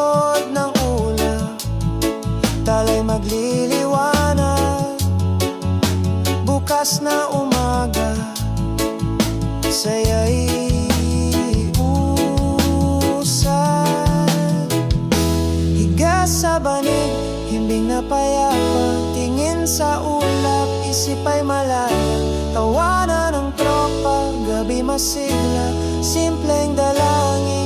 likod ng ulap, talay magliliwanag. Bukas na umaga, saya'y usad. Higa sa banig, himbing na payapa, tingin sa ulap, isip ay malaya. Tawanan ng tropa, gabi masigla, simpleng dalangin.